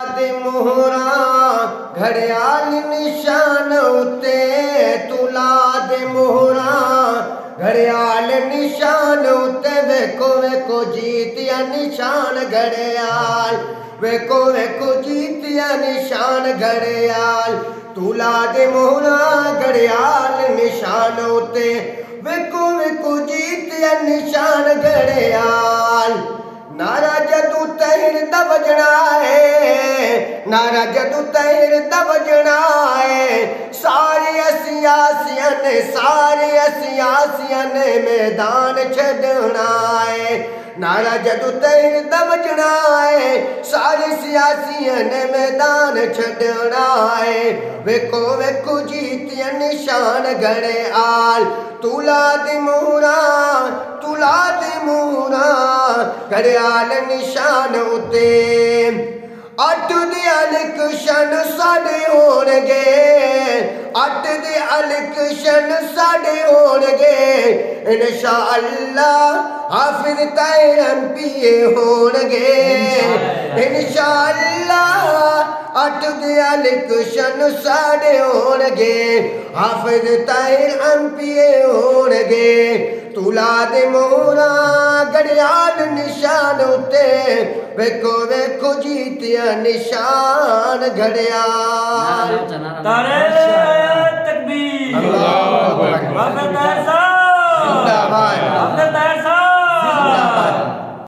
मोहरा घड़ियाल निशान उते तुला दे मोहरा घड़ियाल निशान उते वेको वेको जीतिया निशान घड़ियाल वेको वेको जीतिया निशान घड़ियाल तुला दे मोहरा घड़ियाल निशान उते वेको वेको जीतिया निशान घड़ियाल नारा जदू तैर दबजना है नारा जदू तैर दबजना है सारी असियासिया ने मैदान छड़ना है नारा जदू तैर दबजना है सारी सियासिया ने मैदान छड़ना है वेको वेको जीतिया निशान घड़ियाल तुला दे मोहरा घड़ियाल निशान उते अठ दे अलकशन साडे होणगे अठ दे अलकशन साडे होणगे इंशाअल्लाह हाफिज ताहिर एमपीए होणगे इंशाअल्लाह अठ दे अलकशन साडे होणगे हाफिज ताहिर एमपीए होणगे तुला दे मोहरा घड़ियाल निशान उते वेको वेको जीतिया निशान घड़ियाल नारे तकबीर अल्लाहु अकबर जिंदाबाद जिंदाबाद।